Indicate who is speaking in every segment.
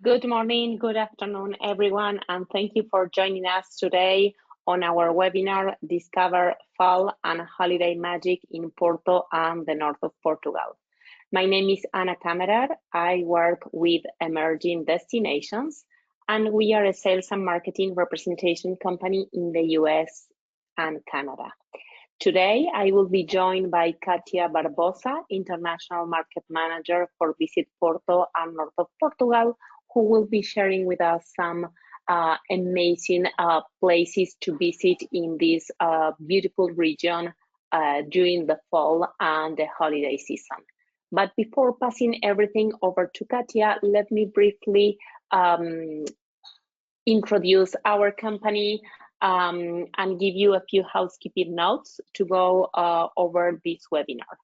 Speaker 1: Good morning, good afternoon, everyone, and thank you for joining us today on our webinar, Discover Fall and Holiday Magic in Porto and the North of Portugal. My name is Ana Camerar. I work with Emerging Destinations, and we are a sales and marketing representation company in the US and Canada. Today, I will be joined by Katia Barbosa, International Market Manager for Visit Porto and North of Portugal, who will be sharing with us some amazing places to visit in this beautiful region during the fall and the holiday season. But before passing everything over to Katia, let me briefly introduce our company and give you a few housekeeping notes to go over this webinar.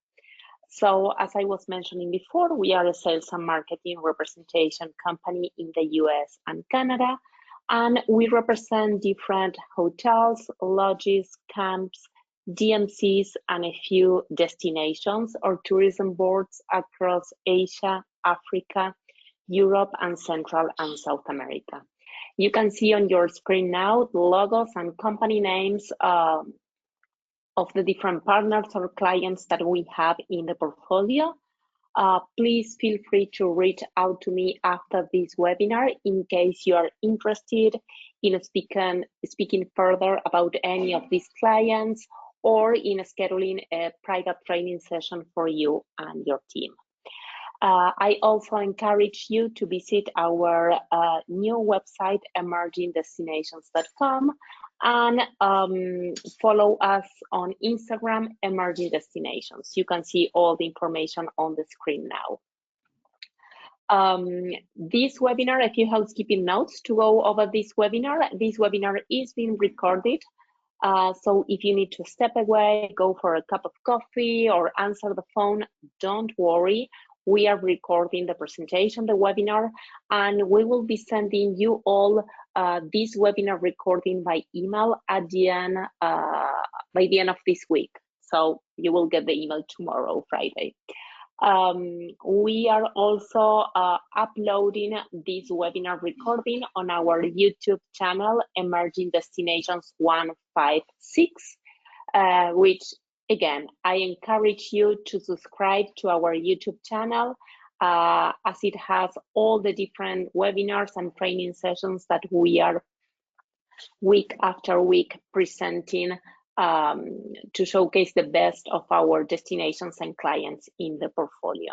Speaker 1: So as I was mentioning before, we are a sales and marketing representation company in the US and Canada, and we represent different hotels, lodges, camps, DMCs, and a few destinations or tourism boards across Asia, Africa, Europe, and Central and South America. You can see on your screen now the logos and company names of the different partners or clients that we have in the portfolio. Please feel free to reach out to me after this webinar in case you are interested in speaking further about any of these clients or in scheduling a private training session for you and your team. I also encourage you to visit our new website, emergingdestinations.com, and follow us on Instagram, Emerging Destinations. You can see all the information on the screen now. This webinar, a few housekeeping notes to go over this webinar. This webinar is being recorded. So if you need to step away, go for a cup of coffee or answer the phone, don't worry. We are recording the presentation, the webinar, and we will be sending you all this webinar recording by email at the end, by the end of this week. So you will get the email tomorrow, Friday. We are also uploading this webinar recording on our YouTube channel, Emerging Destinations 156, which again, I encourage you to subscribe to our YouTube channel as it has all the different webinars and training sessions that we are week after week presenting to showcase the best of our destinations and clients in the portfolio.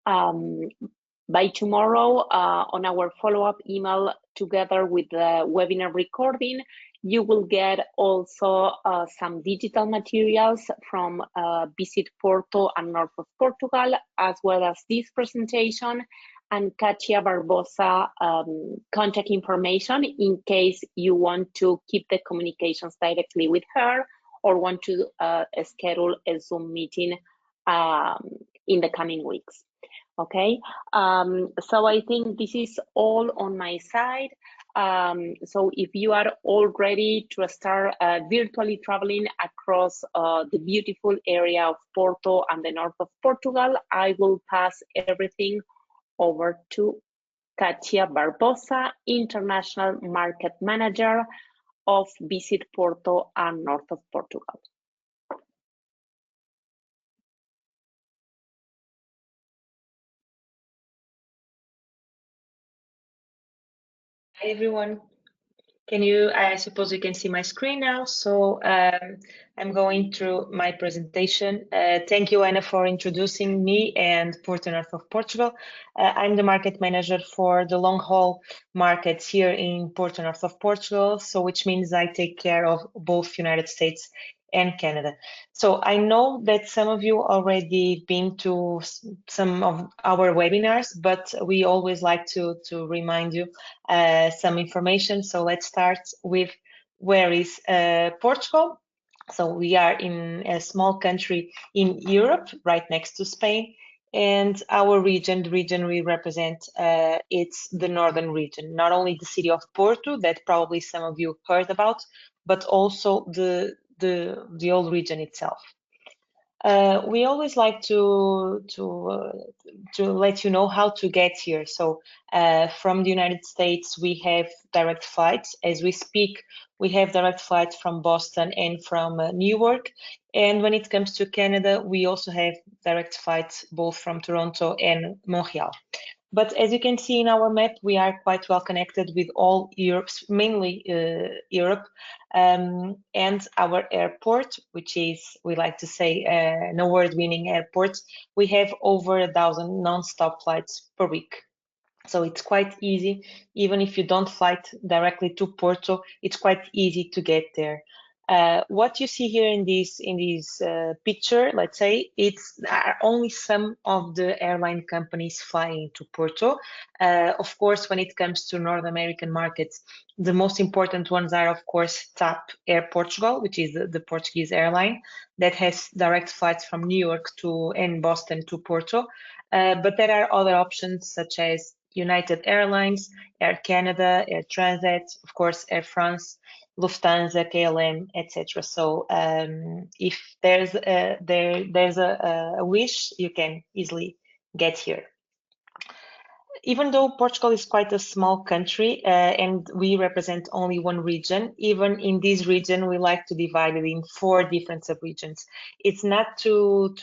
Speaker 1: By tomorrow, on our follow-up email together with the webinar recording, you will get also some digital materials from Visit Porto and North of Portugal, as well as this presentation and Katia Barbosa contact information in case you want to keep the communications directly with her or want to schedule a Zoom meeting in the coming weeks. Okay, so I think this is all on my side. So if you are all ready to start virtually traveling across the beautiful area of Porto and the north of Portugal, I will pass everything over to Katia Barbosa, International Market Manager of Visit Porto and North of Portugal.
Speaker 2: Hi everyone. I suppose you can see my screen now. So I'm going through my presentation. Thank you, Ana, for introducing me and Porto North of Portugal. I'm the market manager for the long haul markets here in Porto North of Portugal. So which means I take care of both United States and Canada. So I know that some of you already been to some of our webinars, but we always like to remind you some information. So let's start with where is Portugal. So we are in a small country in Europe, right next to Spain. And our region, the region we represent, it's the northern region, not only the city of Porto that probably some of you heard about, but also the old region itself. We always like to let you know how to get here. So from the United States, we have direct flights. As we speak, we have direct flights from Boston and from Newark. And when it comes to Canada, we also have direct flights both from Toronto and Montreal. But as you can see in our map, we are quite well connected with all Europe, mainly Europe, and our airport, which is, we like to say, an award-winning airport. We have over 1,000 non-stop flights per week. So it's quite easy, even if you don't fly directly to Porto, it's quite easy to get there. What you see here in this picture, let's say, it's only some of the airline companies flying to Porto. Of course, when it comes to North American markets, the most important ones are, of course, TAP Air Portugal, which is the Portuguese airline that has direct flights from New York to and Boston to Porto. But there are other options such as United Airlines, Air Canada, Air Transat, of course, Air France, Lufthansa, KLM, etc. So if there's a wish, you can easily get here. Even though Portugal is quite a small country and we represent only one region, even in this region, we like to divide it in 4 different subregions. It's not to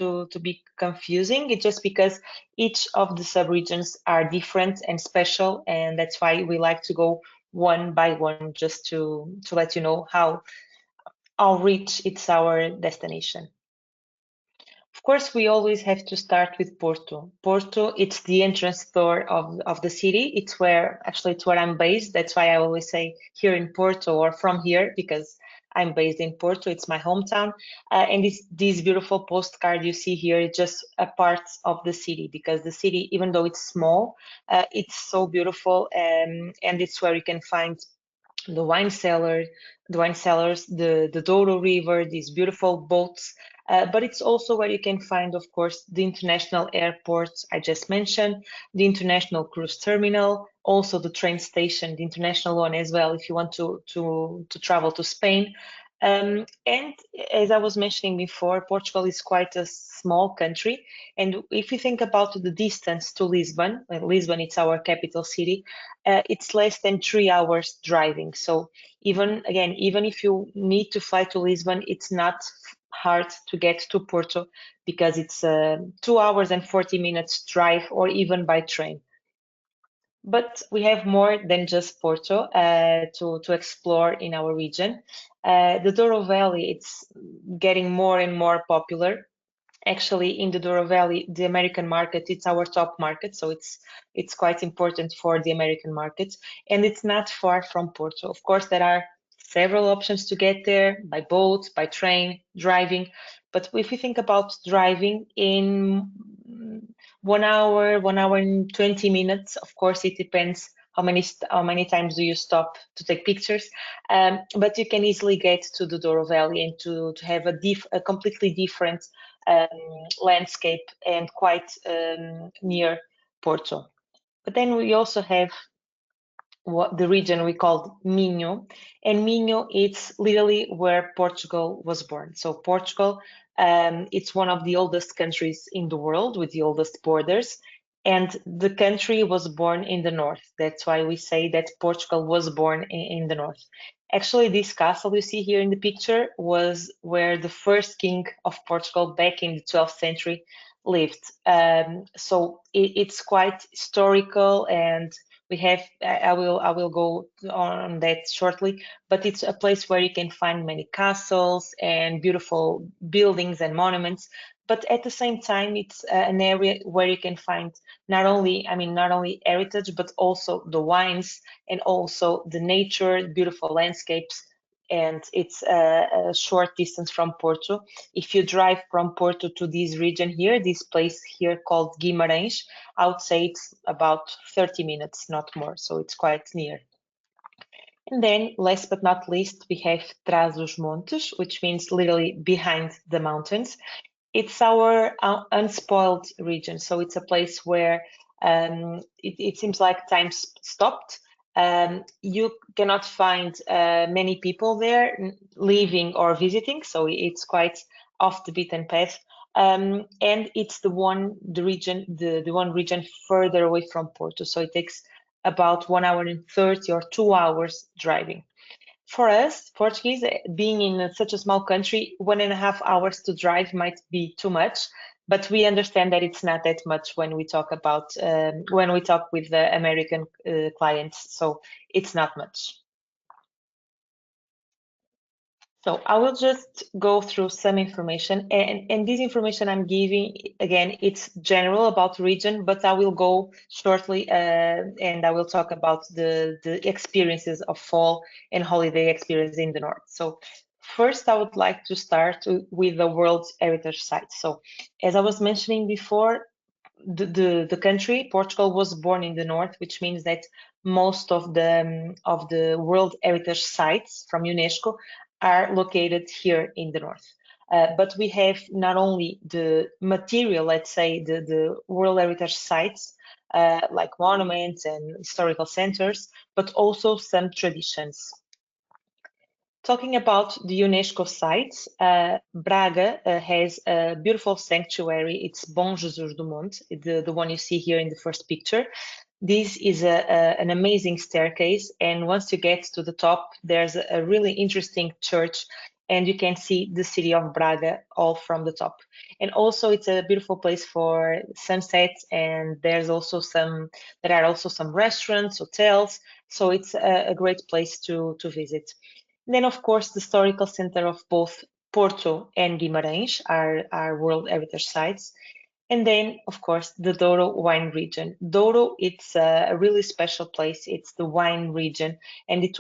Speaker 2: be confusing, it's just because each of the subregions are different and special, and that's why we like to go one by one just to let you know how rich it's our destination. Of course, we always have to start with Porto. Porto, it's the entrance door of the city. It's where I'm based. That's why I always say here in Porto or from here, because I'm based in Porto. It's my hometown. And this beautiful postcard you see here is just a part of the city, because the city, even though it's small, it's so beautiful. And it's where you can find the wine cellars, the Douro River, these beautiful boats. But it's also where you can find, of course, the international airports I just mentioned, the international cruise terminal, also the train station, the international one as well, if you want to travel to Spain. And as I was mentioning before, Portugal is quite a small country. And if you think about the distance to Lisbon, Lisbon it's our capital city, it's less than 3 hours driving. So even if you need to fly to Lisbon, it's not hard to get to Porto, because it's 2 hours and 40 minutes drive, or even by train. But we have more than just Porto to explore in our region. The Douro Valley, it's getting more and more popular. Actually, in the Douro Valley, the American market, it's our top market, so it's quite important for the American market, and it's not far from Porto. Of course, there are several options to get there, by boat, by train, driving. But if we think about driving in 1 hour and 20 minutes, of course, it depends how many times do you stop to take pictures. But you can easily get to the Douro Valley and to have a completely different landscape, and quite near Porto. But then we also have what the region we called Minho, and Minho, it's literally where Portugal was born. So Portugal, it's one of the oldest countries in the world with the oldest borders, and the country was born in the north. That's why we say that Portugal was born in the north. Actually, this castle you see here in the picture was where the first king of Portugal back in the 12th century lived. So it's quite historical, and we have, I will go on that shortly, but it's a place where you can find many castles and beautiful buildings and monuments. But at the same time, it's an area where you can find not only heritage, but also the wines, and also the nature, beautiful landscapes. And it's a short distance from Porto. If you drive from Porto to this region here, this place here called Guimarães, I would say it's about 30 minutes, not more, so it's quite near. And then, last but not least, we have Trás os Montes, which means literally behind the mountains. It's our unspoiled region, so it's a place where it seems like time stopped. You cannot find many people there living or visiting, so it's quite off the beaten path. and it's the one region further away from Porto. So it takes about 1 hour and 30 or 2 hours driving. For us, Portuguese, being in such a small country, 1.5 hours to drive might be too much, but we understand that it's not that much when we talk about when we talk with the American clients. So it's not much. So I will just go through some information, and this information I'm giving, again, it's general about region, but I will go shortly and I will talk about the experiences of fall and holiday experience in the north. So first, I would like to start with the World Heritage Site. So as I was mentioning before, the country, Portugal, was born in the north, which means that most of the World Heritage Sites from UNESCO are located here in the north. But we have not only the material, let's say, the World Heritage Sites, like monuments and historical centers, but also some traditions. Talking about the UNESCO sites, Braga has a beautiful sanctuary. It's Bom Jesus do Monte, the one you see here in the first picture. This is an amazing staircase, and once you get to the top, there's a really interesting church, and you can see the city of Braga all from the top. And also, it's a beautiful place for sunsets, and there are also some restaurants, hotels, so it's a great place to visit. Then, of course, the historical center of both Porto and Guimarães are World Heritage Sites. And then, of course, the Douro wine region. Douro, it's a really special place. It's the wine region, and it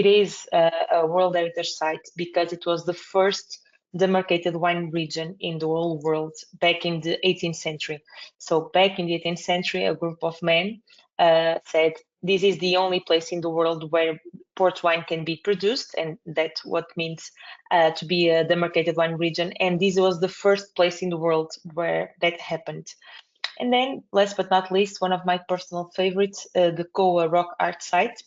Speaker 2: is a World Heritage Site because it was the first demarcated wine region in the whole world back in the 18th century. So back in the 18th century, a group of men said, this is the only place in the world where port wine can be produced, and that's what means to be a demarcated wine region. And this was the first place in the world where that happened. And then, last but not least, one of my personal favorites, the Coa Rock Art Site.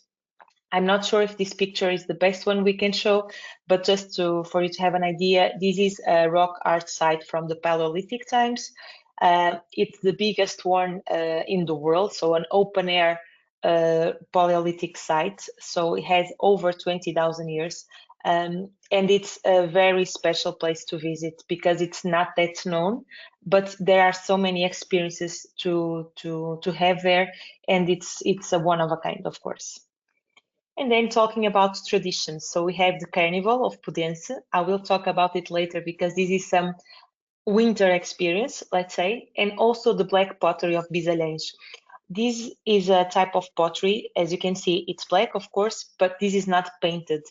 Speaker 2: I'm not sure if this picture is the best one we can show, but just for you to have an idea, this is a rock art site from the Paleolithic times. It's the biggest one in the world, so an open air Paleolithic site. So it has over 20,000 years. And it's a very special place to visit because it's not that known, but there are so many experiences to have there, and it's a one of a kind, of course. And then talking about traditions, so we have the Carnival of Pudense. I will talk about it later because this is some winter experience, let's say, and also the Black Pottery of Bisalhães. This is a type of pottery. As you can see, it's black, of course, but this is not painted.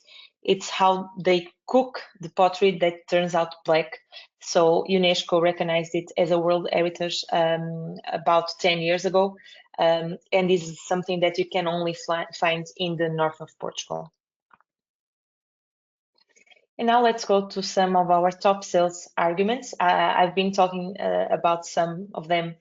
Speaker 2: It's how they cook the pottery that turns out black. So UNESCO recognized it as a World Heritage about 10 years ago. And this is something that you can only find in the north of Portugal. And now let's go to some of our top sales arguments. I've been talking about some of them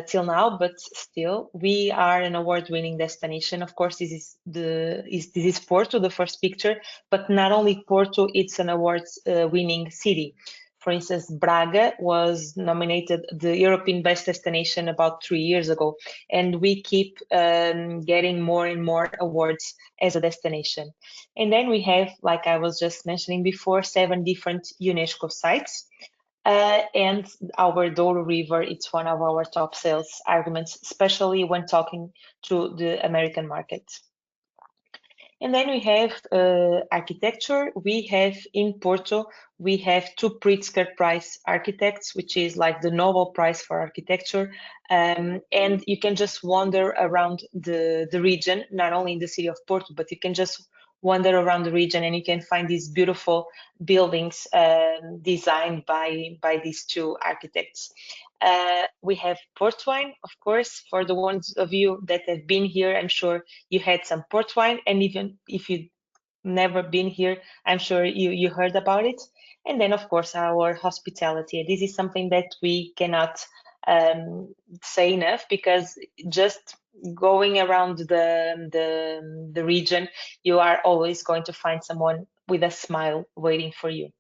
Speaker 2: till now, but still, we are an award-winning destination. Of course, this is Porto, the first picture, but not only Porto, it's an award-winning city. For instance, Braga was nominated the European Best Destination about 3 years ago, and we keep getting more and more awards as a destination. And then we have, like I was just mentioning before, 7 different UNESCO sites. And our Douro River, it's one of our top sales arguments, especially when talking to the American market. And then we have architecture. We have in Porto, we have 2 Pritzker Prize architects, which is like the Nobel Prize for architecture. And you can just wander around the region, not only in the city of Porto, but you can just wander around the region and you can find these beautiful buildings designed by these 2 architects. We have port wine, of course. For the ones of you that have been here, I'm sure you had some port wine, and even if you've never been here, I'm sure you heard about it. And then, of course, our hospitality. This is something that we cannot say enough, because just going around the region, you are always going to find someone with a smile waiting for you.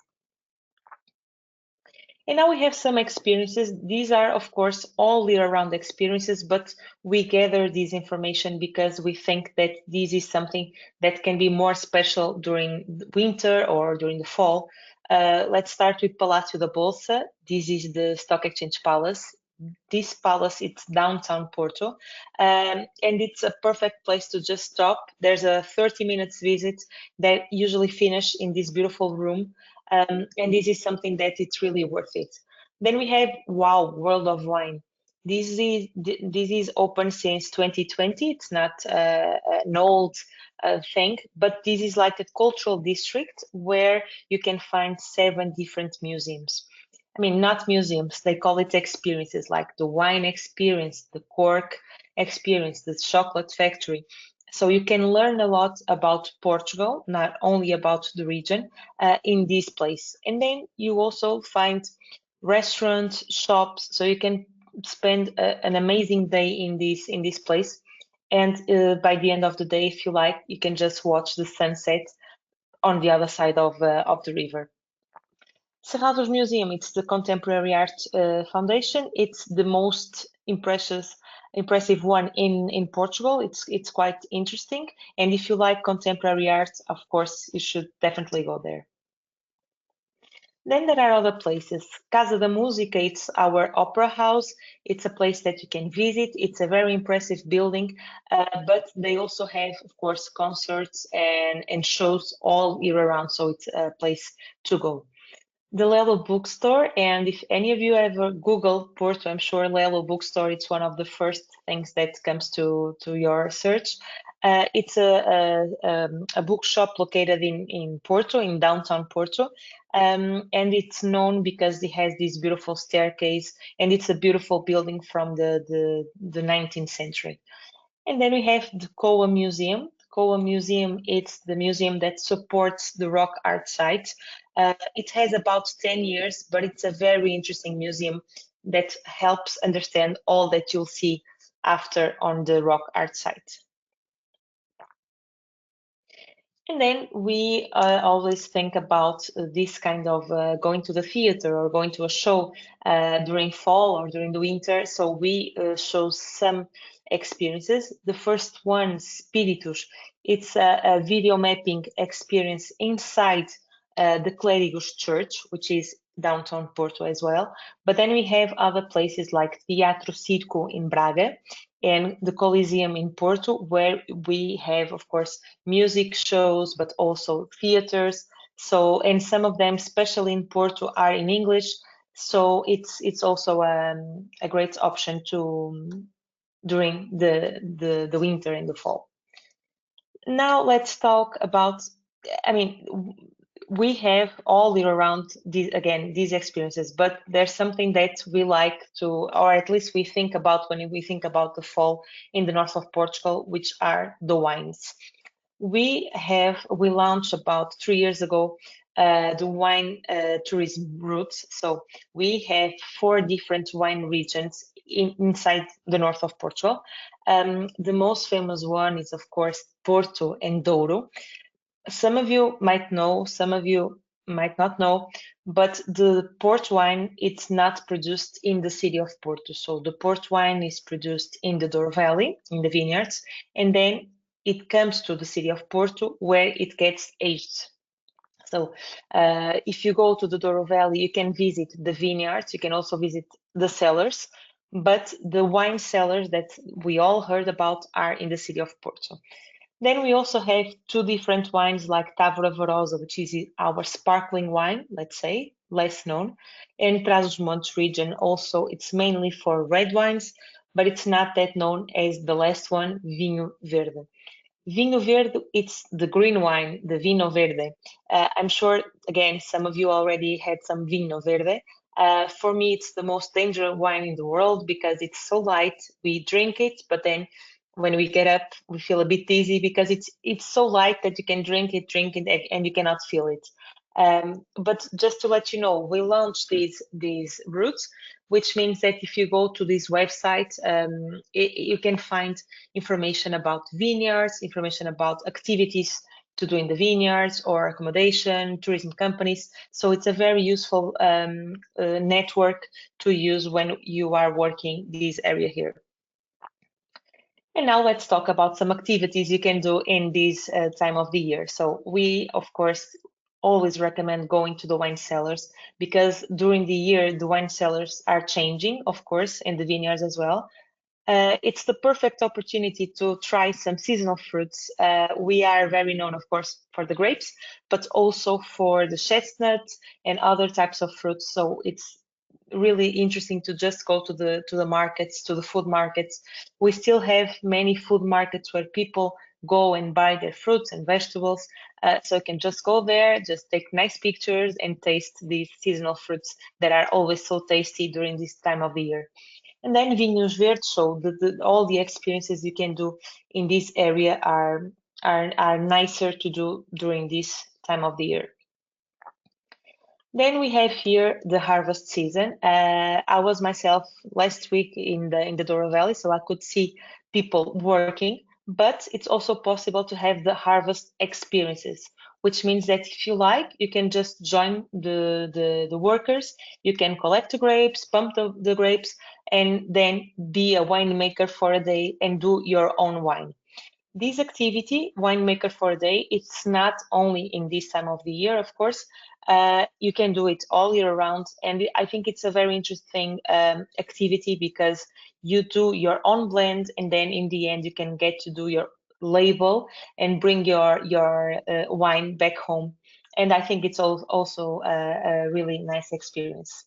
Speaker 2: And now we have some experiences. These are, of course, all year-round experiences, but we gather this information because we think that this is something that can be more special during the winter or during the fall. Let's start with Palácio da Bolsa. This is the Stock Exchange Palace. This palace, it's downtown Porto, and it's a perfect place to just stop. There's a 30 minutes visit that usually finish in this beautiful room, and this is something that it's really worth it. Then we have Wow World of Wine. This is open since 2020. It's not an old thing, but this is like a cultural district where you can find 7 different museums. I mean, not museums, they call it experiences, like the wine experience, the cork experience, the chocolate factory. So you can learn a lot about Portugal, not only about the region, in this place. And then you also find restaurants, shops, so you can spend an amazing day in this place. And by the end of the day, if you like, you can just watch the sunset on the other side of the river. Cerrados Museum, it's the Contemporary Art Foundation. It's the most impressive one in Portugal. It's quite interesting. And if you like contemporary art, of course, you should definitely go there. Then there are other places. Casa da Música, it's our opera house. It's a place that you can visit. It's a very impressive building, but they also have, of course, concerts and shows all year around. So it's a place to go. The Lelo bookstore, and if any of you ever Google Porto, I'm sure Lelo bookstore, it's one of the first things that comes to your search. It's a bookshop located in Porto, in downtown Porto, and it's known because it has this beautiful staircase, and it's a beautiful building from the 19th century. And then we have the Coa Museum. Coa Museum, it's the museum that supports the rock art site. It has about 10 years, but it's a very interesting museum that helps understand all that you'll see after on the rock art site. And then we always think about this kind of going to the theater or going to a show during fall or during the winter. So we show some experiences. The first one, Spiritus, it's a video mapping experience inside the Clérigos Church, which is downtown Porto as well. But then we have other places like Teatro Circo in Braga and the Coliseum in Porto, where we have, of course, music shows, but also theaters. So, and some of them, especially in Porto, are in English. So it's also a great option to during the winter and the fall. Now let's talk about, I mean, we have all year around these experiences, but there's something that we like to, or at least we think about when we think about the fall in the north of Portugal, which are the wines. We launched about 3 years ago the wine tourism routes. So we have 4 different wine regions inside the north of Portugal. The most famous one is, of course, Porto and Douro. Some of you might know, some of you might not know, but the port wine, it's not produced in the city of Porto. So the port wine is produced in the Douro Valley, in the vineyards, and then it comes to the city of Porto where it gets aged. So if you go to the Douro Valley, you can visit the vineyards, you can also visit the cellars, but the wine cellars that we all heard about are in the city of Porto. Then we also have 2 different wines like Távora Varosa, which is our sparkling wine, let's say, less known. And Trás-os-Montes region also, it's mainly for red wines, but it's not that known as the last one, Vinho Verde. Vinho Verde, it's the green wine, the Vinho Verde. I'm sure, again, some of you already had some Vinho Verde. For me, it's the most dangerous wine in the world because it's so light. We drink it, but then when we get up, we feel a bit dizzy because it's so light that you can drink it, and you cannot feel it. But just to let you know, we launched these routes, which means that if you go to this website, you can find information about vineyards, information about activities to do in the vineyards or accommodation, tourism companies. So it's a very useful network to use when you are working this area here. And now let's talk about some activities you can do in this time of the year. So we, of course, always recommend going to the wine cellars because during the year, the wine cellars are changing, of course, and the vineyards as well. It's the perfect opportunity to try some seasonal fruits. We are very known, of course, for the grapes, but also for the chestnuts and other types of fruits. So it's really interesting to just go to the markets, to the food markets. We still have many food markets where people go and buy their fruits and vegetables. So you can just go there, just take nice pictures and taste these seasonal fruits that are always so tasty during this time of the year. And then Vinhos Verdes, so all the experiences you can do in this area are nicer to do during this time of the year. Then we have here the harvest season. I was myself last week in the Douro Valley, so I could see people working, but it's also possible to have the harvest experiences, which means that if you like, you can just join the workers, you can collect the grapes, pump the grapes, and then be a winemaker for a day and do your own wine. This activity, Winemaker for a Day, it's not only in this time of the year, of course. You can do it all year round. And I think it's a very interesting activity because you do your own blend and then in the end you can get to do your label and bring your wine back home. And I think it's also a really nice experience.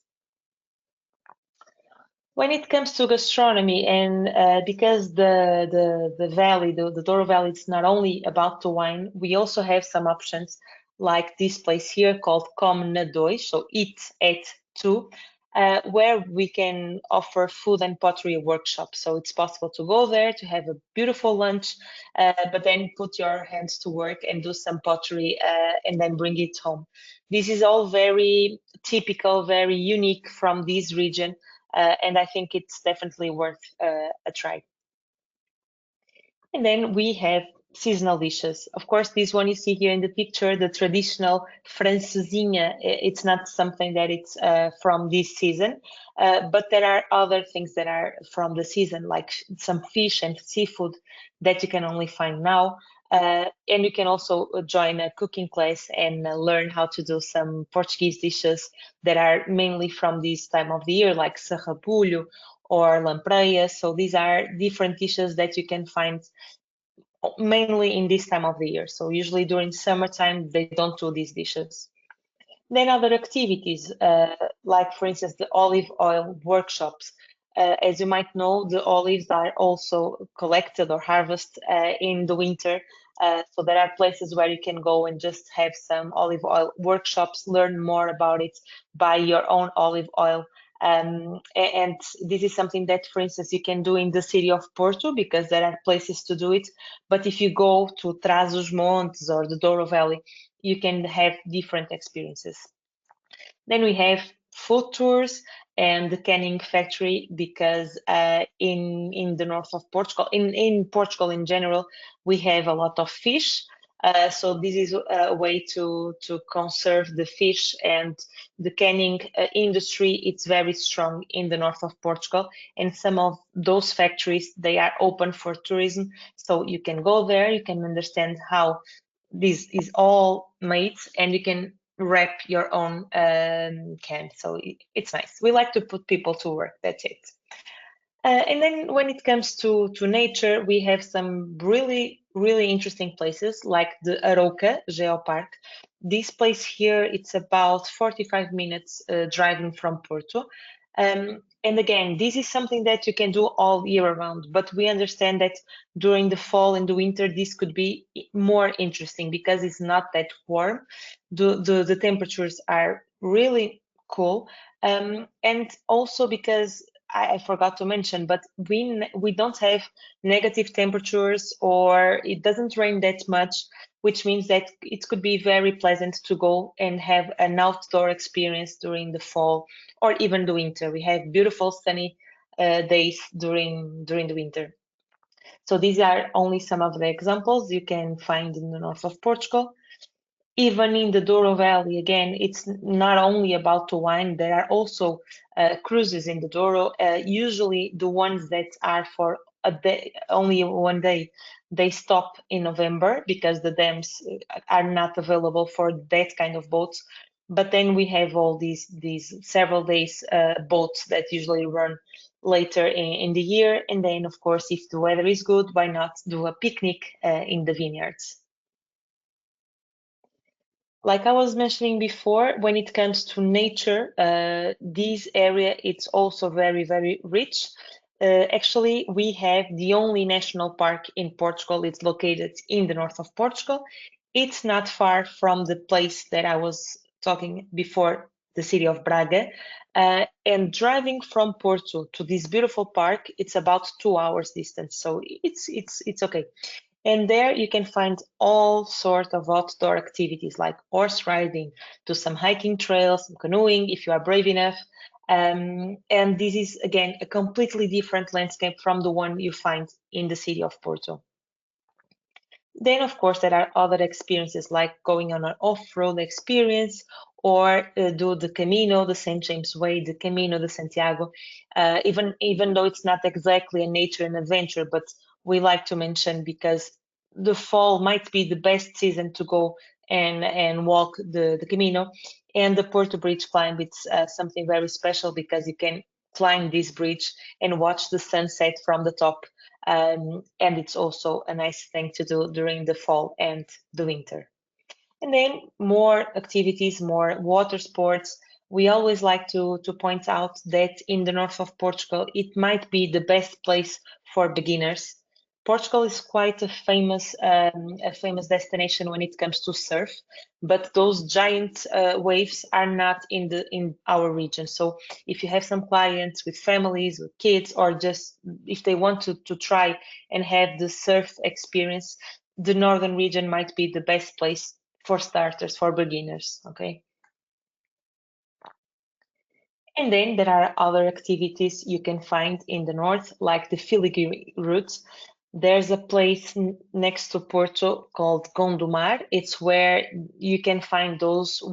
Speaker 2: When it comes to gastronomy, and because the valley, the Douro Valley, it's not only about the wine, we also have some options like this place here called Come na Dois, so Eat at Two, where we can offer food and pottery workshops. So it's possible to go there to have a beautiful lunch, but then put your hands to work and do some pottery and then bring it home. This is all very typical, very unique from this region. And I think it's definitely worth a try. And then we have seasonal dishes. Of course, this one you see here in the picture, the traditional francesinha, it's not something that it's from this season, but there are other things that are from the season, like some fish and seafood that you can only find now. And you can also join a cooking class and learn how to do some Portuguese dishes that are mainly from this time of the year, like sarrabulho or lampreia. So these are different dishes that you can find mainly in this time of the year. So usually during summertime, they don't do these dishes. Then other activities, like for instance, the olive oil workshops. As you might know, the olives are also collected or harvested in the winter. So there are places where you can go and just have some olive oil workshops, learn more about it, buy your own olive oil. And this is something that, for instance, you can do in the city of Porto because there are places to do it. But if you go to Trás-os-Montes or the Douro Valley, you can have different experiences. Then we have food tours and the canning factory because in the north of Portugal, in Portugal in general, we have a lot of fish. So this is a way to conserve the fish, and the canning industry, it's very strong in the north of Portugal, and some of those factories, they are open for tourism. So you can go there, you can understand how this is all made, and you can wrap your own can. So it's nice. We like to put people to work, that's it. And then when it comes to nature, we have some really interesting places like the Arouca Geopark. This place here, it's about 45 minutes driving from Porto. And again, this is something that you can do all year round, but we understand that during the fall and the winter, this could be more interesting because it's not that warm. The temperatures are really cool. And also because I forgot to mention, but we don't have negative temperatures or it doesn't rain that much, which means that it could be very pleasant to go and have an outdoor experience during the fall or even the winter. We have beautiful sunny days during the winter. So these are only some of the examples you can find in the north of Portugal. Even in the Douro Valley, again, it's not only about the wine, there are also cruises in the Douro, usually the ones that are for a day, only one day, they stop in November because the dams are not available for that kind of boats. But then we have all these several days boats that usually run later in the year. And then, of course, if the weather is good, why not do a picnic in the vineyards? Like I was mentioning before, when it comes to nature, this area it's also very, very rich. Actually, we have the only national park in Portugal. It's located in the north of Portugal. It's not far from the place that I was talking before, the city of Braga. And driving from Porto to this beautiful park, it's about 2 hours distance. So it's okay. And there you can find all sorts of outdoor activities like horse riding, to some hiking trails, some canoeing if you are brave enough. And this is, again, a completely different landscape from the one you find in the city of Porto. Then, of course, there are other experiences like going on an off-road experience or do the Camino, the St. James Way, the Camino de Santiago, even though it's not exactly a nature and adventure, but we like to mention because the fall might be the best season to go and walk the Camino. And the Porto Bridge climb, it's something very special because you can climb this bridge and watch the sunset from the top. And it's also a nice thing to do during the fall and the winter. And then more activities, more water sports. We always like to point out that in the north of Portugal, it might be the best place for beginners. Portugal is quite a famous destination when it comes to surf, but those giant waves are not in our region. So if you have some clients with families, with kids, or just if they want to try and have the surf experience, the northern region might be the best place for starters, for beginners, okay? And then there are other activities you can find in the north, like the filigree route. There's a place next to Porto called Gondomar. It's where you can find those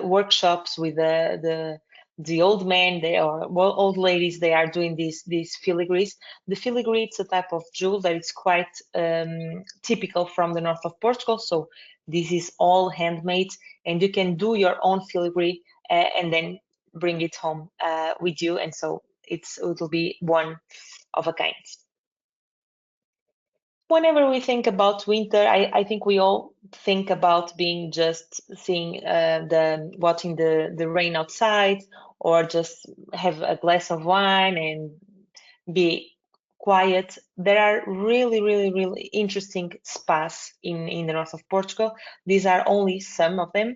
Speaker 2: workshops with the old men, they are well, old ladies. They are doing these filigrees. The filigree it's a type of jewel that is quite typical from the north of Portugal. So this is all handmade, and you can do your own filigree and then bring it home with you, and so it will be one of a kind. Whenever we think about winter, I think we all think about being just seeing watching the rain outside, or just have a glass of wine and be quiet. There are really, really, really interesting spas in the north of Portugal. These are only some of them.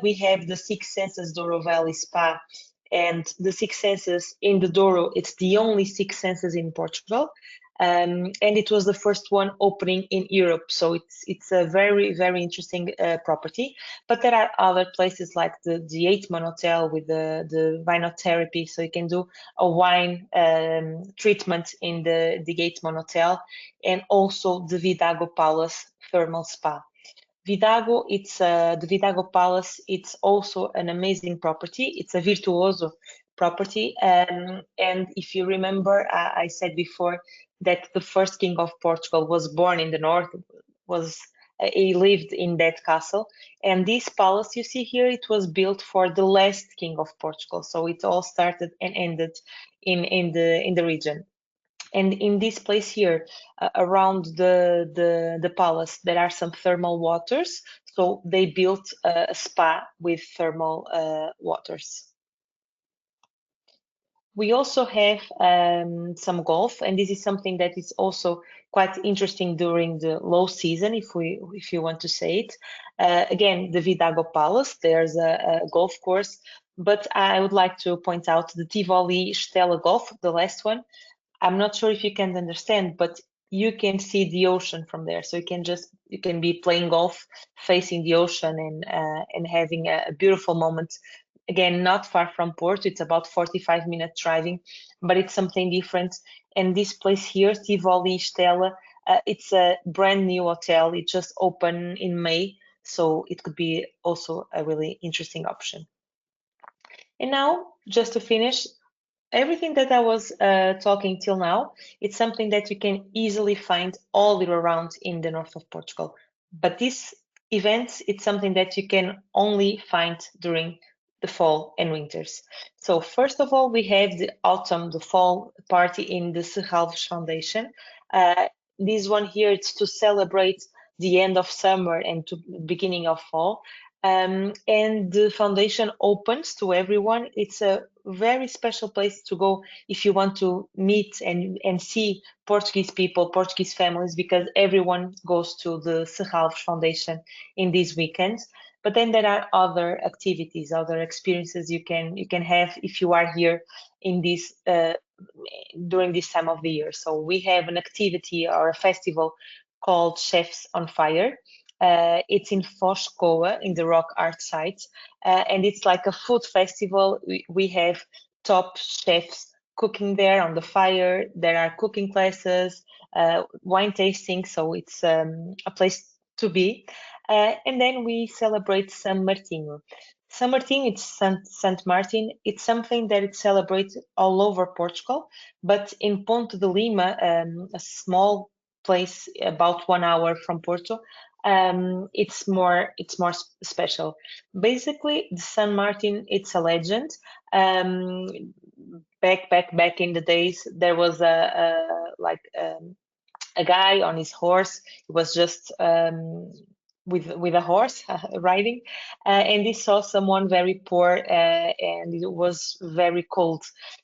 Speaker 2: We have the Six Senses Douro Valley Spa, and the Six Senses in the Douro, it's the only Six Senses in Portugal. And it was the first one opening in Europe, so it's a very, very interesting property. But there are other places like the Eightman Hotel with the vinotherapy, so you can do a wine treatment in the Eightman Hotel, and also the Vidago Palace Thermal Spa. Vidago, the Vidago Palace. It's also an amazing property. It's a virtuoso property, and if you remember, I said before that the first king of Portugal was born in the north. He lived in that castle, and this palace you see here, it was built for the last king of Portugal. So it all started and ended in the region. And in this place here, around the palace, there are some thermal waters. So they built a spa with thermal waters. We also have some golf, and this is something that is also quite interesting during the low season, if you want to say it. Again, the Vidago Palace, there's a golf course, but I would like to point out the Tivoli Stella Golf, the last one. I'm not sure if you can understand, but you can see the ocean from there. So you can be playing golf facing the ocean and having a beautiful moment again, not far from Porto. It's about 45 minutes driving, but it's something different. And this place here, Tivoli Stella, it's a brand new hotel. It just opened in May, so it could be also a really interesting option. And now, just to finish, everything that I was talking till now, it's something that you can easily find all year around in the north of Portugal. But this event, it's something that you can only find during the fall and winters. So first of all, we have the autumn, the fall party in the Serralves Foundation. This one here, it's to celebrate the end of summer and to beginning of fall. And the foundation opens to everyone. It's a very special place to go if you want to meet and see Portuguese people, Portuguese families, because everyone goes to the Serralves Foundation in these weekends. But then there are other activities, other experiences you can have if you are here in this during this time of the year. So we have an activity or a festival called Chefs on Fire. It's in Foz Coa, in the rock art site, and it's like a food festival. We have top chefs cooking there on the fire. There are cooking classes, wine tasting, so it's a place to be. And then we celebrate San Martin. San Martin, it's Saint Martin. It's something that it's celebrated all over Portugal, but in Ponte de Lima, a small place about 1 hour from Porto, it's more special. Basically, the San Martin, it's a legend. Back in the days, there was a guy on his horse. He was just with a horse riding, and he saw someone very poor, and it was very cold.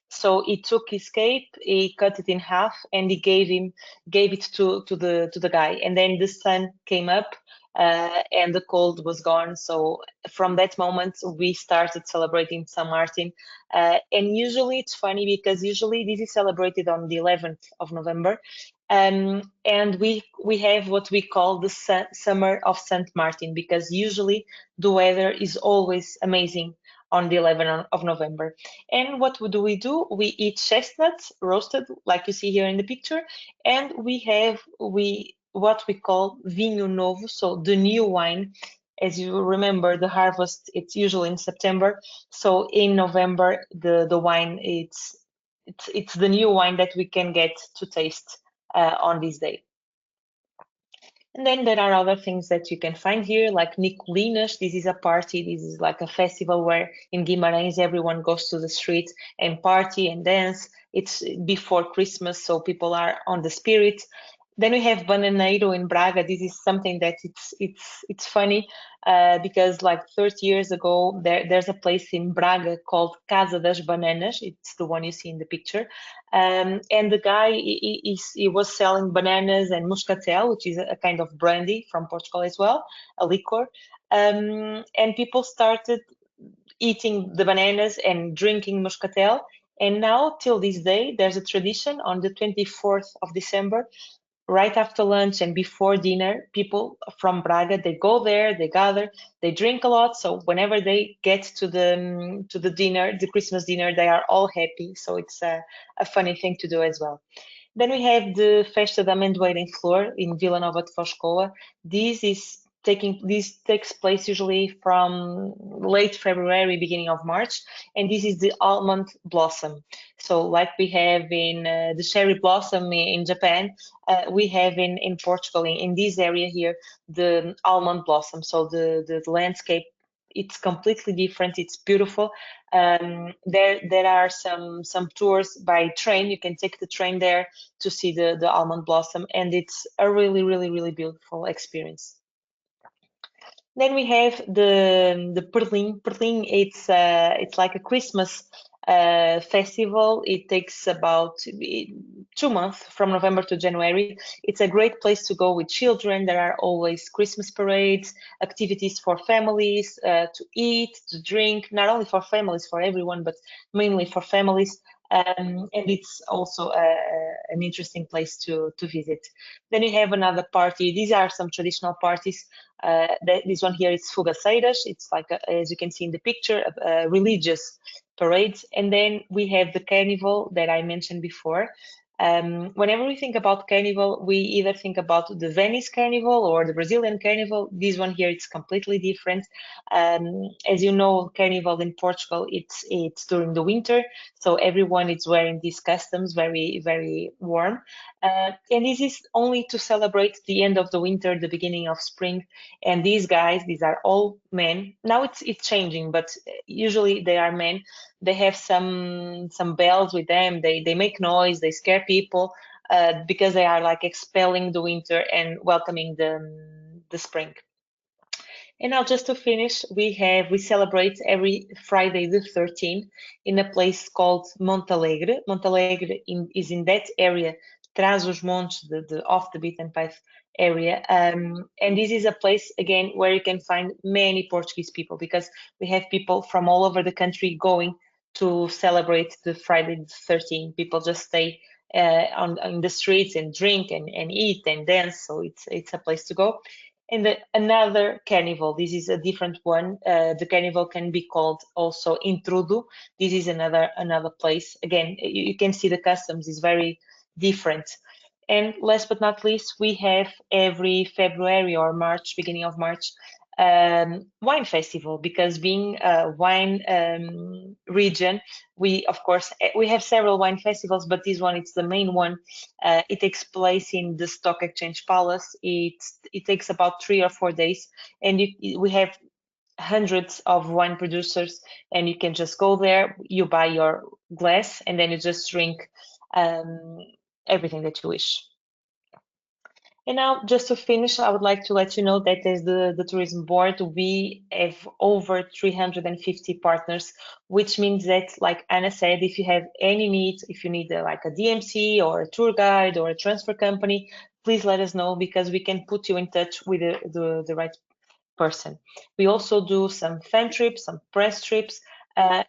Speaker 2: So he took his cape, he cut it in half, and he gave it to the guy. And then the sun came up, and the cold was gone. So from that moment, we started celebrating San Martin. And usually it's funny because usually this is celebrated on the 11th of November. And we have what we call the summer of Saint Martin, because usually the weather is always amazing on the 11th of November. And what do? We eat chestnuts roasted, like you see here in the picture, and we have what we call vinho novo, so the new wine. As you remember, the harvest, it's usually in September. So in November, the wine, it's the new wine that we can get to taste on this day. And then there are other things that you can find here, like Nicolinas. This is a party. This is like a festival where in Guimarães everyone goes to the street and party and dance. It's before Christmas, so people are on the spirit. Then we have Bananeiro in Braga. This is something that it's funny because like 30 years ago, there's a place in Braga called Casa das Bananas. It's the one you see in the picture. And the guy, he was selling bananas and muscatel, which is a kind of brandy from Portugal as well, a liquor. And people started eating the bananas and drinking muscatel. And now, till this day, there's a tradition on the 24th of December, right after lunch and before dinner, people from Braga, they go there, they gather, they drink a lot. So whenever they get to the dinner, the Christmas dinner, they are all happy. So it's a funny thing to do as well. Then we have the Festa da Amendoeira em Flor in Vila Nova de Foz Coa. This takes place usually from late February, beginning of March, and this is the almond blossom. So like we have in the cherry blossom in Japan, we have in Portugal, in this area here, the almond blossom. So the landscape, it's completely different. It's beautiful. There are some tours by train. You can take the train there to see the almond blossom, and it's a really beautiful experience. Then we have the Perlim. Perlim, it's like a Christmas festival. It takes about 2 months, from November to January. It's a great place to go with children. There are always Christmas parades, activities for families, to eat, to drink, not only for families, for everyone, but mainly for families. and it's also an interesting place to visit. Then you have another party. These are some traditional parties. This one here is Fogaceiras. It's like, as you can see in the picture, religious parades. And then we have the carnival that I mentioned before. Whenever we think about carnival, we either think about the Venice carnival or the Brazilian carnival. This one here, it's completely different. As you know, carnival in Portugal, it's during the winter, so everyone is wearing these costumes, very, very warm. And this is only to celebrate the end of the winter, the beginning of spring. And these guys, these are all men. Now it's changing, but usually they are men. They have some bells with them. They make noise. They scare people because they are like expelling the winter and welcoming the spring. And now just to finish, we celebrate every Friday the 13th in a place called Montalegre. Montalegre is in that area, Trás-os-Montes, the off the beaten path area. And this is a place again where you can find many Portuguese people because we have people from all over the country going to celebrate the Friday the 13th. People just stay on the streets and drink and eat and dance. So it's a place to go. And another carnival, this is a different one. The carnival can be called also Intrudo. This is another place. Again, you can see the customs is very different. And last but not least, we have every February or March, beginning of March, wine festival, because being a wine region, we of course we have several wine festivals, but this one it's the main one. It takes place in the Stock Exchange Palace. It takes about 3 or 4 days, and we have hundreds of wine producers, and you can just go there, you buy your glass, and then you just drink um, everything that you wish. And now, just to finish, I would like to let you know that as the tourism board, we have over 350 partners, which means that, like Anna said, if you have any needs, if you need like a DMC or a tour guide or a transfer company, please let us know because we can put you in touch with the right person. We also do some fan trips, some press trips,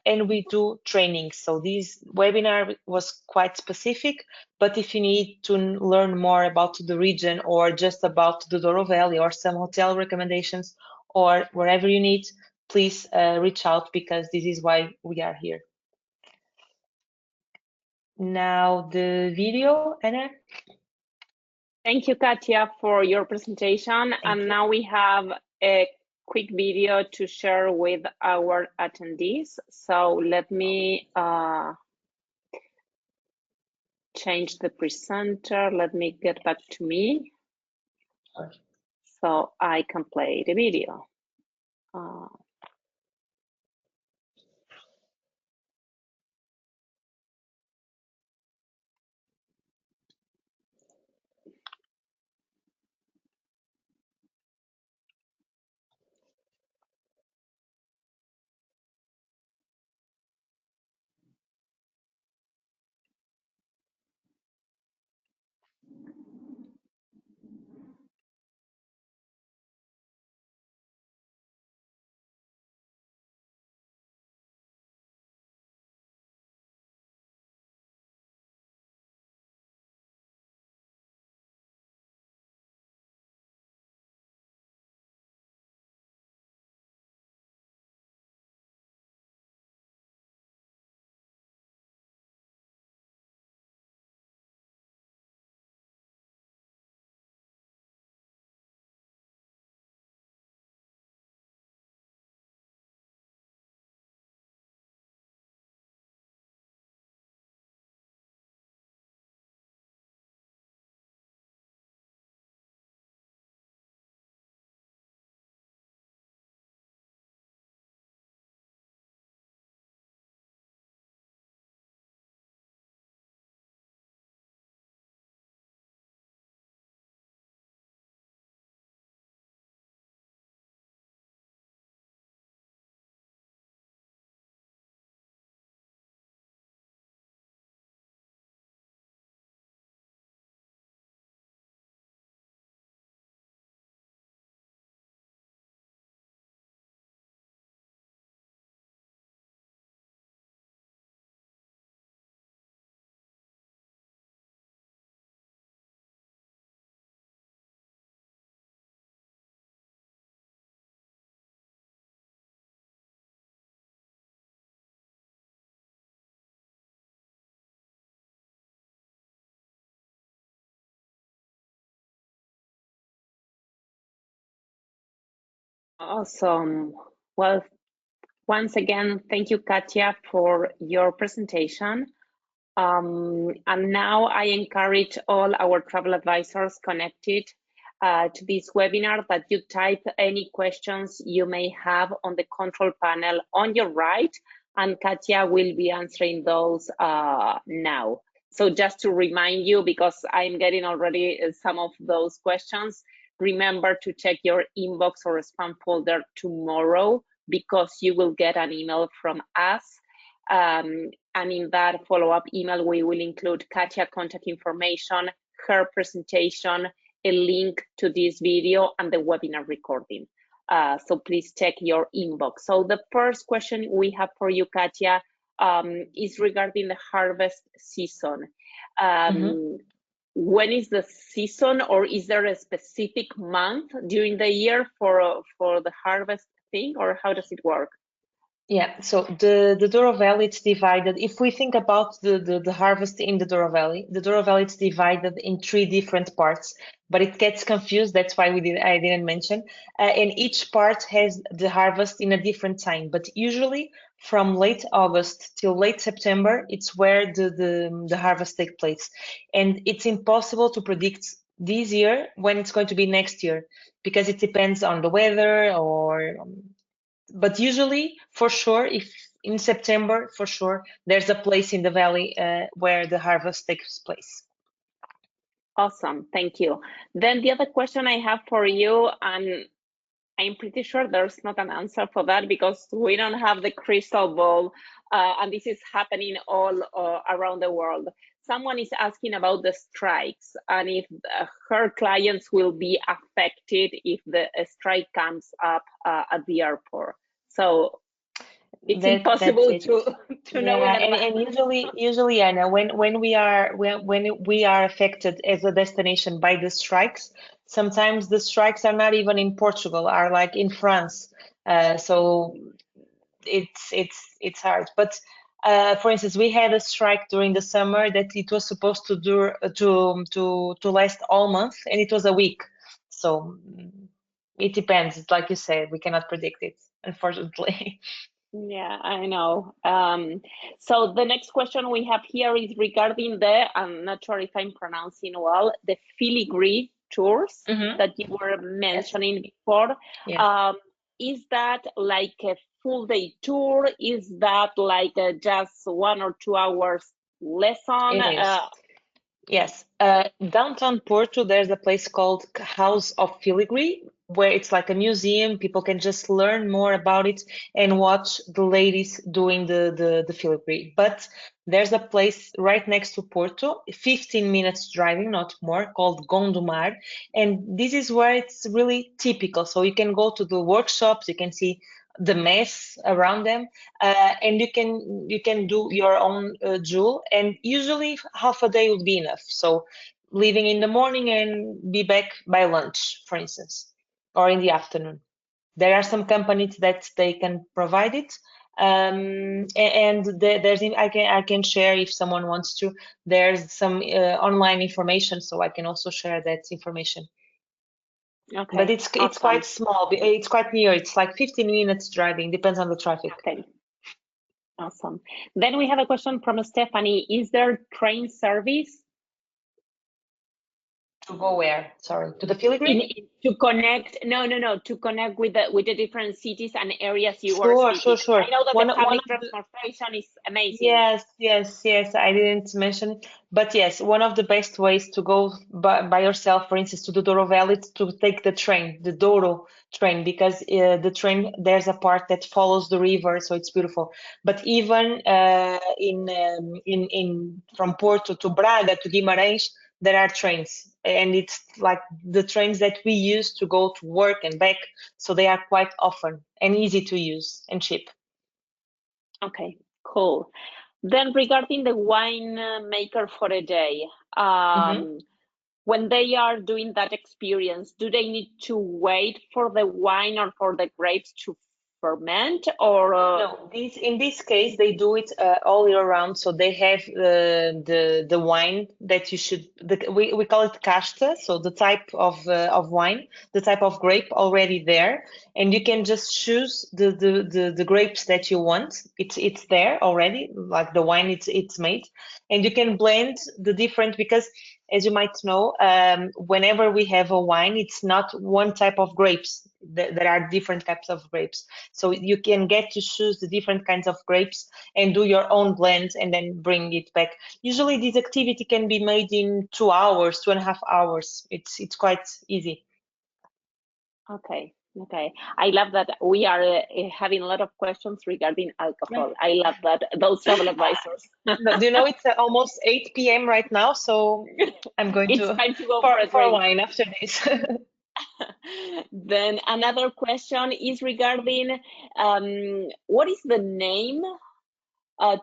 Speaker 2: and we do training. So this webinar was quite specific, but if you need to learn more about the region or just about the Douro Valley or some hotel recommendations or wherever you need, please reach out because this is why we are here. Now the video, Anna.
Speaker 1: Thank you, Katia, for your presentation. And now we have a quick video to share with our attendees. So let me change the presenter. Let me get back to me so I can play the video. Awesome. Well, once again, thank you, Katia, for your presentation. And now I encourage all our travel advisors connected to this webinar that you type any questions you may have on the control panel on your right, and Katia will be answering those now. So just to remind you, because I'm getting already some of those questions, remember to check your inbox or spam folder tomorrow, because you will get an email from us. And in that follow-up email, we will include Katia contact information, her presentation, a link to this video, and the webinar recording. So please check your inbox. So the first question we have for you, Katia, is regarding the harvest season. When is the season, or is there a specific month during the year for the harvest thing, or how does it work?
Speaker 2: Yeah, so the Douro Valley, it's divided. If we think about the harvest in the Douro Valley it's divided in 3 different parts, but it gets confused. That's why I didn't mention. And each part has the harvest in a different time, but usually from late August till late September, it's where the harvest takes place. And it's impossible to predict this year when it's going to be next year, because it depends on the weather or but usually, for sure, if in September, for sure, there's a place in the valley where the harvest takes place.
Speaker 1: Awesome, thank you. Then the other question I have for you, and I'm pretty sure there's not an answer for that because we don't have the crystal ball, and this is happening all around the world. Someone is asking about the strikes and if her clients will be affected if the strike comes up at the airport. So it's impossible to know in advance.
Speaker 2: And usually, Anna, when we are affected as a destination by the strikes, sometimes the strikes are not even in Portugal, are like in France. So it's hard. But for instance, we had a strike during the summer that it was supposed to do to last all month, and it was a week. So it depends. Like you said, we cannot predict it, unfortunately.
Speaker 1: Yeah, I know. So the next question we have here is regarding I'm not sure if I'm pronouncing well, the filigree tours that you were mentioning before.
Speaker 2: Yes.
Speaker 1: Is that like a full day tour? Is that like just 1 or 2 hours lesson?
Speaker 2: It is. Yes. Downtown Porto, there's a place called House of Filigree, where it's like a museum. People can just learn more about it and watch the ladies doing the filigree. But there's a place right next to Porto, 15 minutes driving, not more, called Gondomar. And this is where it's really typical. So you can go to the workshops, you can see the mess around them, and you can do your own jewel, and usually half a day would be enough. So leaving in the morning and be back by lunch, for instance, or in the afternoon. There are some companies that they can provide it, and there's I can share if someone wants to. There's some online information, so I can also share that information.
Speaker 1: Okay,
Speaker 2: but it's
Speaker 1: awesome.
Speaker 2: quite small. It's quite near. It's like 15 minutes driving. Depends on the traffic.
Speaker 1: Okay, awesome. Then we have a question from Stephanie. Is there train service?
Speaker 2: To go where? Sorry, to the filigree?
Speaker 1: To connect, no, to connect with the different cities and areas you were
Speaker 2: Sure.
Speaker 1: speaking. I know that the public transportation is amazing.
Speaker 2: Yes. I didn't mention it, but yes, one of the best ways to go by yourself, for instance, to the Douro Valley, is to take the train, the Douro train, because the train, there's a part that follows the river, so it's beautiful. But even in from Porto to Braga to Guimarães, there are trains, and it's like the trains that we use to go to work and back, so they are quite often and easy to use and cheap.
Speaker 1: Okay, cool. Then regarding the wine maker for a day, when they are doing that experience, do they need to wait for the wine or for the grapes to ferment, or
Speaker 2: No, in this case they do it all year round. So they have the wine that you should we call it casta. So the type of wine, the type of grape already there, and you can just choose the grapes that you want. It's there already, like the wine it's made, and you can blend the different because as you might know, whenever we have a wine, it's not one type of grapes. There are different types of grapes. So you can get to choose the different kinds of grapes and do your own blend and then bring it back. Usually this activity can be made in 2 hours, 2.5 hours. It's quite easy.
Speaker 1: okay. Okay, I love that we are having a lot of questions regarding alcohol. I love that, those travel advisors.
Speaker 2: Do you know it's almost 8 p.m. right now, so I'm going
Speaker 1: It's
Speaker 2: to
Speaker 1: time to go for a
Speaker 2: for a
Speaker 1: drink.
Speaker 2: wine after this.
Speaker 1: Then another question is regarding what is the name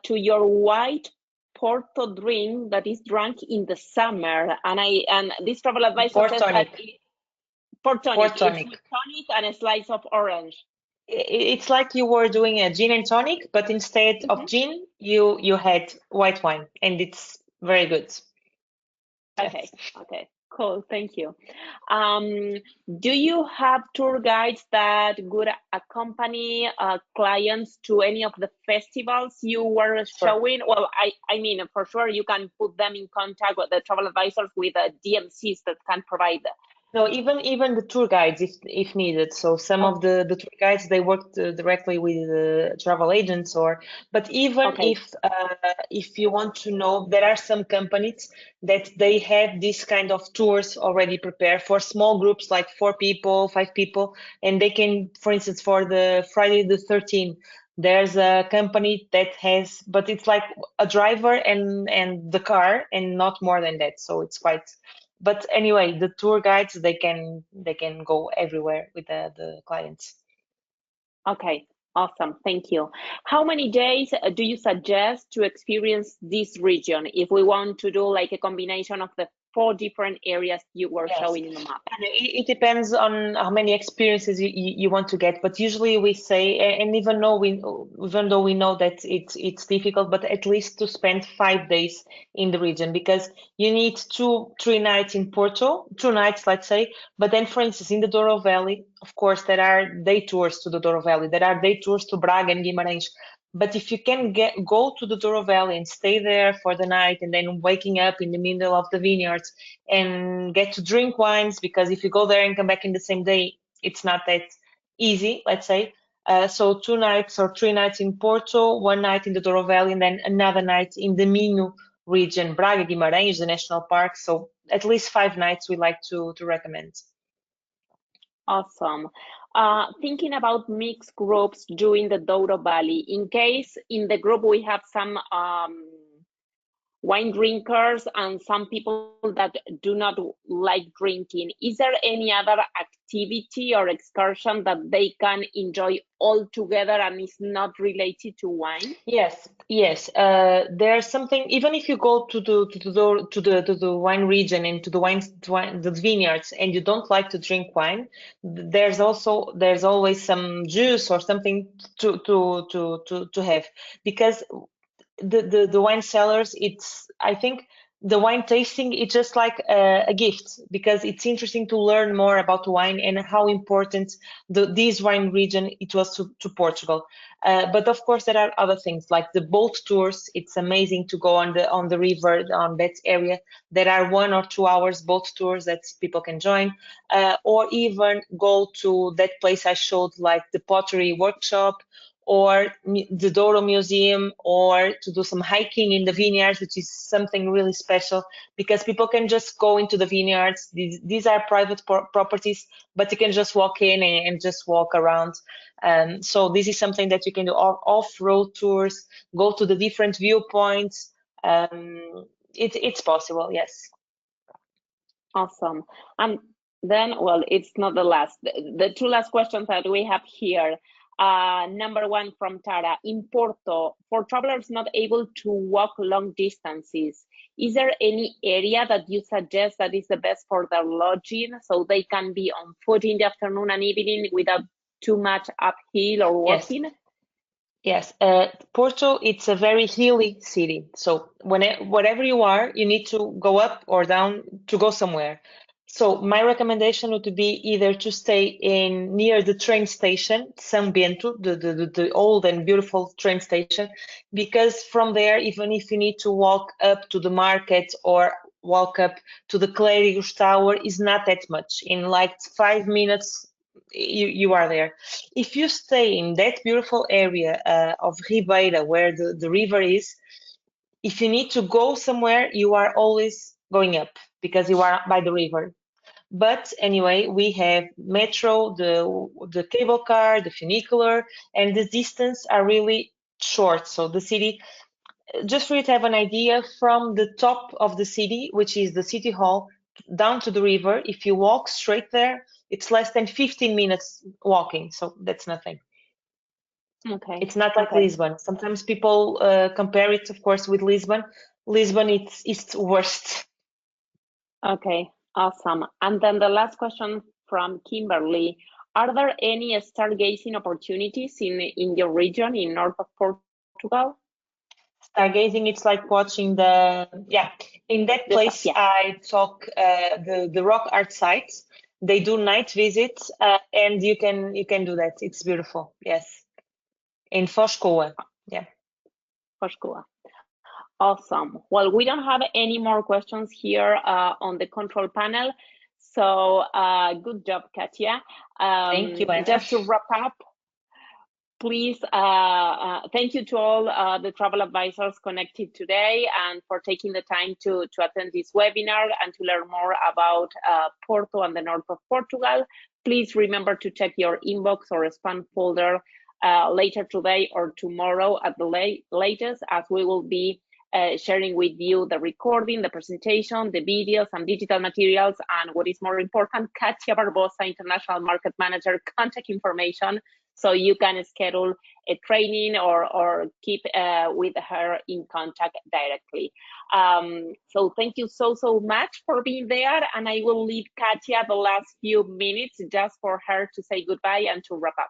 Speaker 1: to your white Porto drink that is drunk in the summer? And this travel advisor
Speaker 2: Port
Speaker 1: says that
Speaker 2: tonic.
Speaker 1: Port tonic.
Speaker 2: Port
Speaker 1: It's
Speaker 2: tonic.
Speaker 1: with tonic and a slice of orange.
Speaker 2: It's like you were doing a gin and tonic, but instead of gin, you had white wine, and it's very good.
Speaker 1: Okay,
Speaker 2: Yes.
Speaker 1: okay, cool, thank you. Do you have tour guides that would accompany clients to any of the festivals you were
Speaker 2: Sure.
Speaker 1: showing? Well, I mean, for sure, you can put them in contact with the travel advisors with DMCs that can provide that.
Speaker 2: No, even the tour guides if needed. So some of
Speaker 1: Okay,
Speaker 2: the tour guides they work directly with travel agents but even
Speaker 1: okay,
Speaker 2: if you want to know, there are some companies that they have this kind of tours already prepared for small groups like 4 people, 5 people, and they can, for instance, for the Friday the 13th, there's a company that has, but it's like a driver and the car and not more than that. So it's quite but anyway, the tour guides they can go everywhere with the clients.
Speaker 1: okay, awesome, thank you. How many days do you suggest to experience this region if we want to do like a combination of the 4 different areas you were
Speaker 2: Yes,
Speaker 1: showing in the map?
Speaker 2: and it depends on how many experiences you want to get. But usually we say, and even though we know that it's difficult, but at least to spend 5 days in the region because you need 2, 3 nights in Porto, 2 nights, let's say. But then, for instance, in the Douro Valley, of course, there are day tours to the Douro Valley. There are day tours to Braga and Guimarães. But if you can go to the Douro Valley and stay there for the night, and then waking up in the middle of the vineyards and get to drink wines, because if you go there and come back in the same day, it's not that easy, let's say. So 2 nights or 3 nights in Porto, one night in the Douro Valley, and then another night in the Minho region, Braga, Guimarães, the national park. So at least 5 nights we like to recommend.
Speaker 1: Awesome. Thinking about mixed groups during the Douro Valley, in case in the group we have some wine drinkers and some people that do not like drinking, is there any other activity or excursion that they can enjoy all together and is not related to wine?
Speaker 2: Yes. There's something. Even if you go to the wine region and to the vineyards, and you don't like to drink wine, there's always some juice or something to have because the wine cellars, it's I think the wine tasting it's just like a gift because it's interesting to learn more about wine and how important this wine region it was to Portugal. But of course there are other things like the boat tours. It's amazing to go on the river on that area. There are 1 or 2 hours boat tours that people can join, or even go to that place I showed, like the pottery workshop or the Douro Museum, or to do some hiking in the vineyards, which is something really special because people can just go into the vineyards. These are private properties, but you can just walk in and just walk around. So this is something that you can do off-road tours, go to the different viewpoints. It's possible, yes.
Speaker 1: Awesome. And then, well, it's not the last. The two last questions that we have here. Number one from Tara. In Porto, for travelers not able to walk long distances, is there any area that you suggest that is the best for their lodging so they can be on foot in the afternoon and evening without too much uphill or walking?
Speaker 2: Yes, Porto, it's a very hilly city. So wherever you are, you need to go up or down to go somewhere. So my recommendation would be either to stay in near the train station, São Bento, the old and beautiful train station, because from there, even if you need to walk up to the market or walk up to the Clérigos Tower, is not that much. In like 5 minutes, you are there. If you stay in that beautiful area of Ribeira, where the river is, if you need to go somewhere, you are always going up because you are by the river. But anyway, we have metro, the cable car, the funicular, and the distance are really short. So the city, just for you to have an idea, from the top of the city, which is the city hall, down to the river, if you walk straight there, it's less than 15 minutes walking. So that's nothing.
Speaker 1: Okay.
Speaker 2: It's not like Lisbon. Sometimes people compare it, of course, with Lisbon. Lisbon, it's worst.
Speaker 1: Okay, awesome. And then the last question from Kimberly. Are there any stargazing opportunities in your region, in North of Portugal?
Speaker 2: Stargazing, it's like watching in that place. I talk the rock art sites. They do night visits, and you can do that. It's beautiful. Yes, in Foscoa. Yeah,
Speaker 1: Foscoa. Awesome. Well, we don't have any more questions here on the control panel. So good job, Katia.
Speaker 2: Thank you, Anna.
Speaker 1: Just to wrap up, please, thank you to all the travel advisors connected today and for taking the time to attend this webinar and to learn more about Porto and the north of Portugal. Please remember to check your inbox or spam folder later today or tomorrow at the latest, as we will be sharing with you the recording, the presentation, the videos and digital materials, and what is more important, Katia Barbosa, International Market Manager, contact information, so you can schedule a training or keep with her in contact directly. So thank you so much for being there, and I will leave Katia the last few minutes just for her to say goodbye and to wrap up.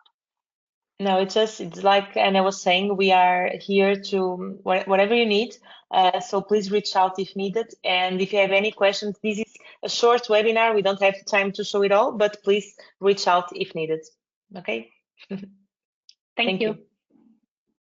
Speaker 2: No, it's like Anna was saying, we are here to whatever you need. So please reach out if needed. And if you have any questions, this is a short webinar. We don't have time to show it all, but please reach out if needed. Okay.
Speaker 1: Thank you.